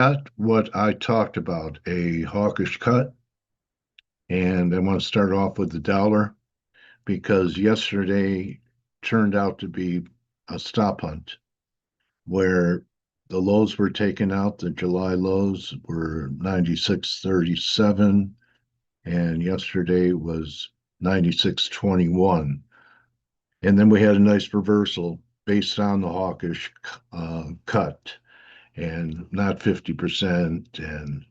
Got what I talked about, a hawkish cut, and I want to start off with the dollar because yesterday turned out to be a stop hunt where the lows were taken out. The July lows were 96.37, and yesterday was 96.21. And then we had a nice reversal based on the hawkish cut and not 50% and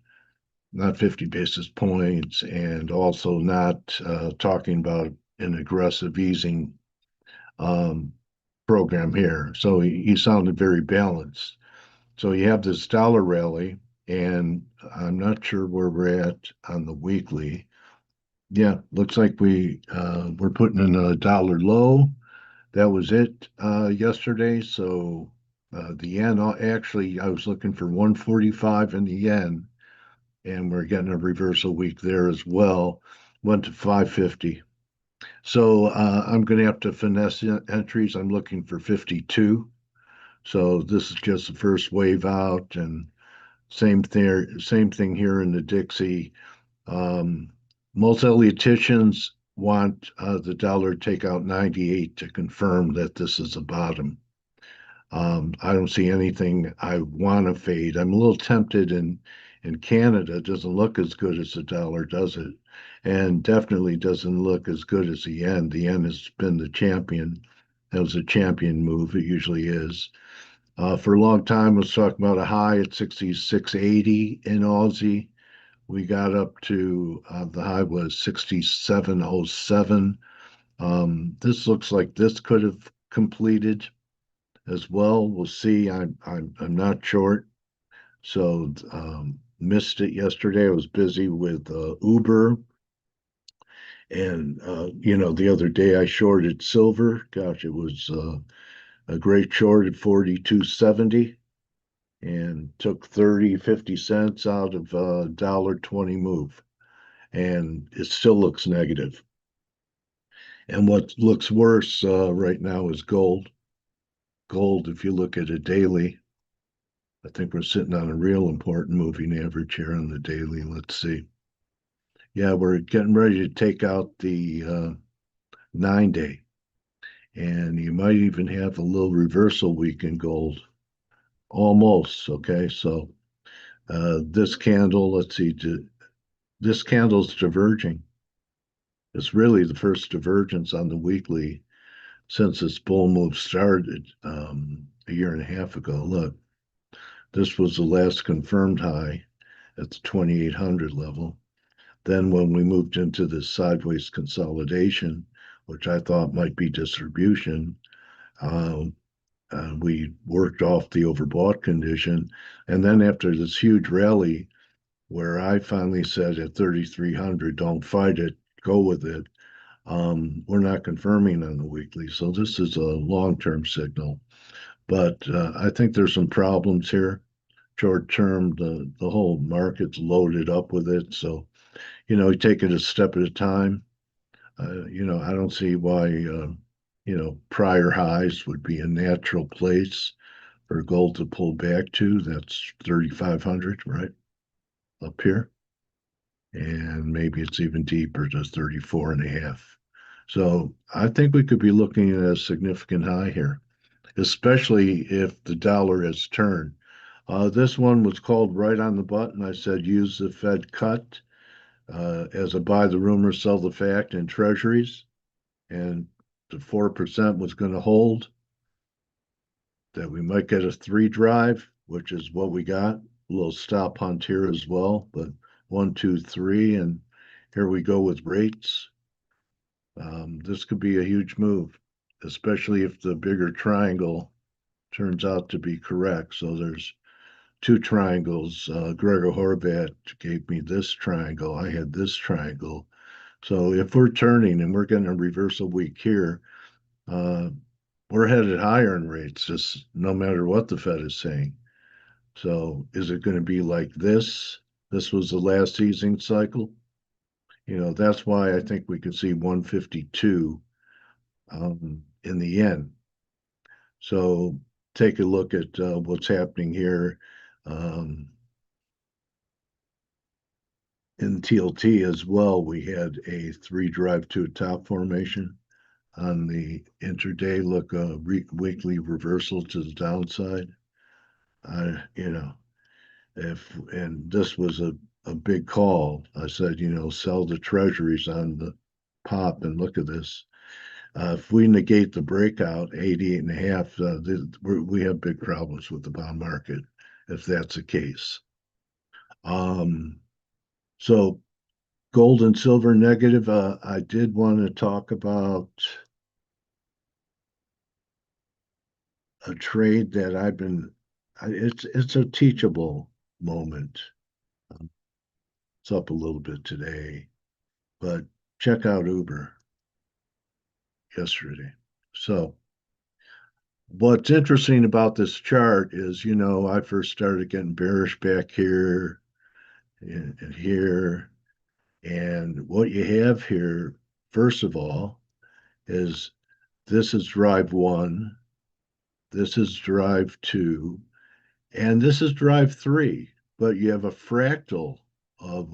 not 50 basis points, and also not talking about an aggressive easing um, program here. So he sounded very balanced. So you have this dollar rally, and I'm not sure where we're at on the weekly. Yeah, looks like we're putting in a dollar low. That was it yesterday. So the yen actually, I was looking for 145 in the yen, and we're getting a reversal week there as well. Went to 550. So I'm going to have to finesse entries. I'm looking for 52. So this is just the first wave out, and same thing here in the Dixie. Um, Multi-eliticians want the dollar to take out 98 to confirm that this is a bottom. I don't see anything I want to fade. I'm a little tempted in Canada. It doesn't look as good as the dollar, does it? And definitely doesn't look as good as the yen. The yen has been the champion. That was a champion move. It usually is. For a long time, I was talking about a high at 66.80 in Aussie. We got up to the high was 67.07. This looks like this could have completed as well. We'll see. I'm not short, so missed it yesterday. I was busy with Uber, and the other day I shorted silver. Gosh, it was a great short at 42.70, and took 30-50 cents out of a $1.20 move, and it still looks negative. And what looks worse right now is gold. Gold, if you look at a daily, I think we're sitting on a real important moving average here on the daily. Let's see. Yeah, we're getting ready to take out the 9 day, and you might even have a little reversal week in gold. Almost. Okay. So this candle, let's see, this candle's diverging. It's really the first divergence on the weekly since this bull move started a year and a half ago. Look, this was the last confirmed high at the 2,800 level. Then when we moved into this sideways consolidation, which I thought might be distribution, uh, we worked off the overbought condition. And then after this huge rally, where I finally said at 3,300, don't fight it, go with it, we're not confirming on the weekly. So this is a long-term signal. But I think there's some problems here. Short term, the whole market's loaded up with it. So you take it a step at a time. I don't see why, prior highs would be a natural place for gold to pull back to. That's 3,500, right? Up here. And maybe it's even deeper to 34 and a half. So I think we could be looking at a significant high here, especially if the dollar has turned. This one was called right on the button. I said use the Fed cut as a buy the rumor, sell the fact in treasuries, and the 4% was going to hold, that we might get a three drive, which is what we got. A little stop hunt here as well, but one, two, three, and here we go with rates. This could be a huge move, especially if the bigger triangle turns out to be correct. So there's two triangles. Gregor Horvat gave me this triangle. I had this triangle. So if we're turning and we're getting a reversal week here, uh, we're headed higher in rates, just no matter what the Fed is saying. So is it going to be like this? This was the last easing cycle. That's why I think we could see 152 in the yen. So take a look at what's happening here. Um, in TLT as well, we had a three drive to a top formation on the intraday look, weekly reversal to the downside. You know, if and this was a big call. I said, sell the treasuries on the pop and look at this. If we negate the breakout, 88 and a half, we have big problems with the bond market if that's the case. So gold and silver negative. I did want to talk about a trade that it's a teachable moment. It's up a little bit today, but check out Uber yesterday. So what's interesting about this chart is, I first started getting bearish back here and here. And what you have here, first of all, is this is drive one, this is drive two, and this is drive three. But you have a fractal of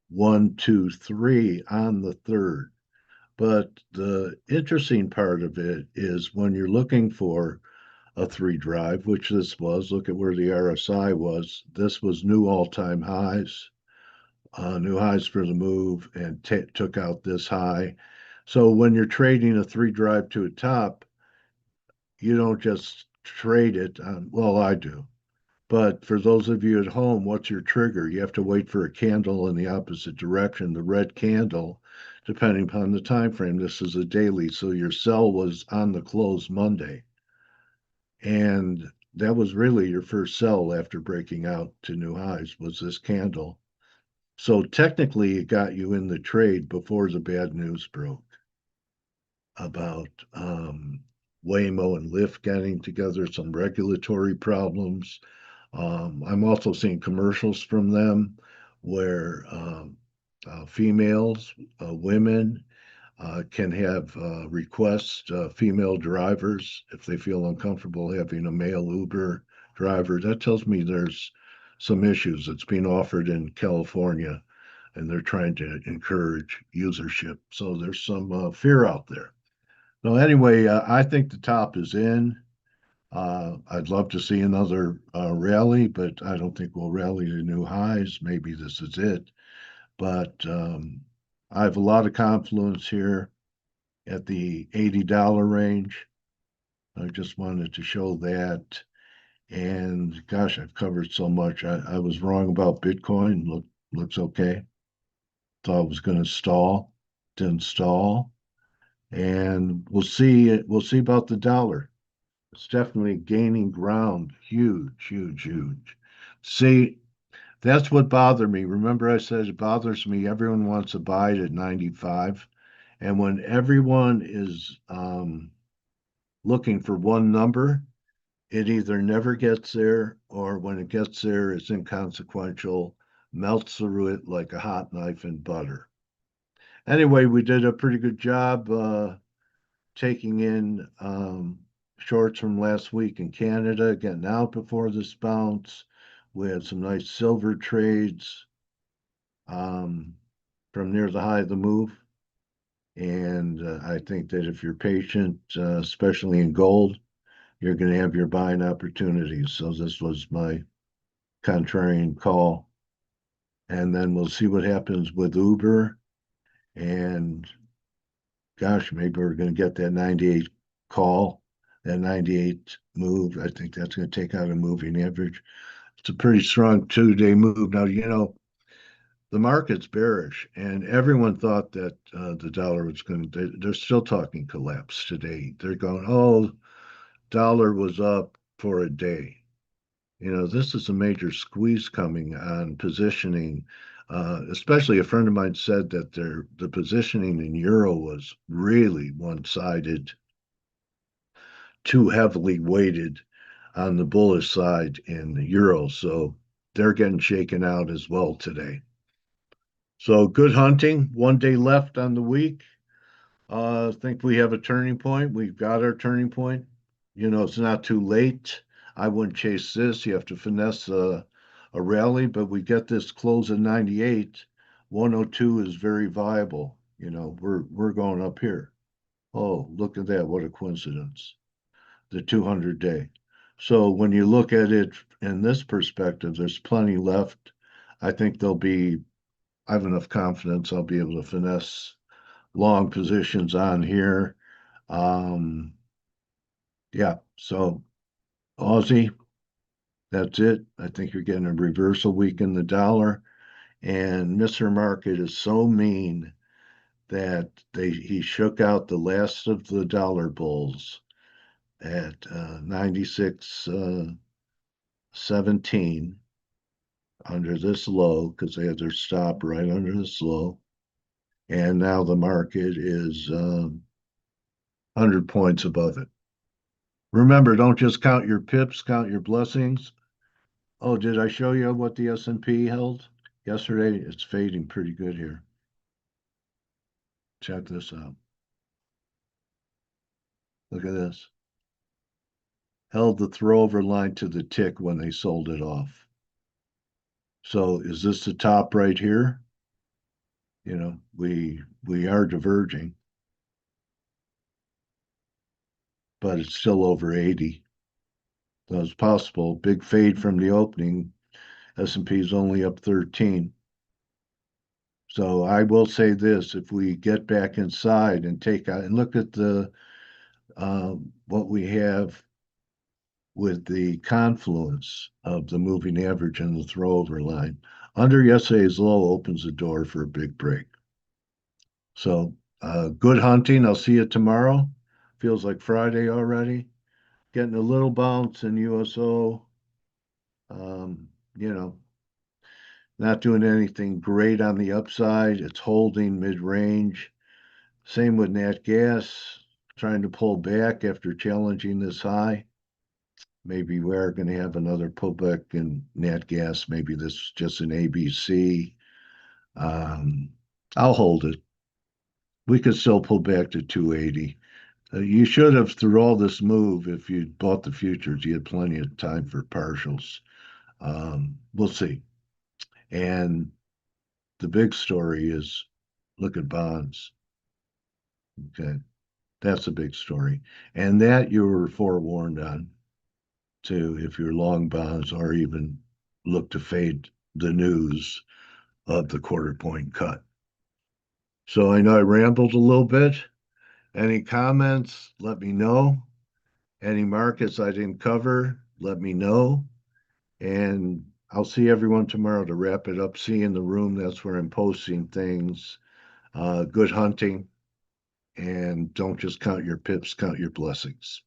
1, 2, 3 on the third. But the interesting part of it is when you're looking for a three drive, which this was, look at where the RSI was. This was new all-time highs, new highs for the move, and took out this high. So when you're trading a three drive to a top, you don't just trade it. Well, I do. But for those of you at home, what's your trigger? You have to wait for a candle in the opposite direction, the red candle, depending upon the time frame. This is a daily, so your sell was on the close Monday. And that was really your first sell after breaking out to new highs, was this candle. So technically, it got you in the trade before the bad news broke about Waymo and Lyft getting together, some regulatory problems. I'm also seeing commercials from them where females, women, can have request female drivers if they feel uncomfortable having a male Uber driver. That tells me there's some issues. It's being offered in California, and they're trying to encourage usership. So there's some fear out there. No, anyway, I think the top is in. I'd love to see another rally, but I don't think we'll rally to new highs. Maybe this is it. But I have a lot of confluence here at the $80 range. I just wanted to show that. And gosh, I've covered so much. I was wrong about Bitcoin. Looks okay. Thought it was going to stall. Didn't stall. And we'll see. We'll see about the dollar. It's definitely gaining ground. Huge, huge, huge. See, that's what bothered me. Remember, I said it bothers me. Everyone wants to buy it at 95. And when everyone is looking for one number, it either never gets there or when it gets there, it's inconsequential, melts through it like a hot knife in butter. Anyway, we did a pretty good job taking in shorts from last week in Canada, getting out before this bounce. We had some nice silver trades from near the high of the move. And I think that if you're patient, especially in gold, you're going to have your buying opportunities. So this was my contrarian call. And then we'll see what happens with Uber. And gosh, maybe we're going to get that 98 call, that 98 move. I think that's going to take out a moving average. It's a pretty strong 2-day move. Now, the market's bearish, and everyone thought that the dollar was going to, they're still talking collapse today. They're going, oh, dollar was up for a day. This is a major squeeze coming on positioning. Especially a friend of mine said that the positioning in euro was really one-sided, too heavily weighted on the bullish side in the euro. So they're getting shaken out as well today. So good hunting. 1 day left on the week. I think we have a turning point. We've got our turning point. It's not too late. I wouldn't chase this. You have to finesse a rally, but we get this close at 98. 102 is very viable. You know, we're going up here. Oh, look at that. What a coincidence. The 200-day. So when you look at it in this perspective, there's plenty left. I think I have enough confidence I'll be able to finesse long positions on here. Um, yeah, so Aussie, that's it. I think you're getting a reversal week in the dollar. And Mr. Market is so mean that he shook out the last of the dollar bulls at 96.17 under this low because they had their stop right under this low. And now the market is 100 points above it. Remember, don't just count your pips, count your blessings. Oh, did I show you what the S&P held yesterday? It's fading pretty good here. Check this out. Look at this. Held the throwover line to the tick when they sold it off. So is this the top right here? You know, we are diverging, but it's still over 80. So it's possible. Big fade from the opening. S&P is only up 13. So I will say this: if we get back inside and take out and look at the what we have with the confluence of the moving average and the throwover line, under yesterday's low opens the door for a big break. So good hunting. I'll see you tomorrow. Feels like Friday already. Getting a little bounce in USO. You know, not doing anything great on the upside. It's holding mid-range. Same with nat gas, trying to pull back after challenging this high. Maybe we're going to have another pullback in nat gas. Maybe this is just an ABC. Um, I'll hold it. We could still pull back to 280. You should have, through all this move, if you bought the futures, you had plenty of time for partials. We'll see. And the big story is look at bonds. Okay. That's a big story. And that you were forewarned on to if you're long bonds or even look to fade the news of the quarter point cut. So I know I rambled a little bit. Any comments? Let me know. Any markets I didn't cover, let me know. And I'll see everyone tomorrow to wrap it up. See you in the room. That's where I'm posting things. Good hunting. And don't just count your pips, count your blessings.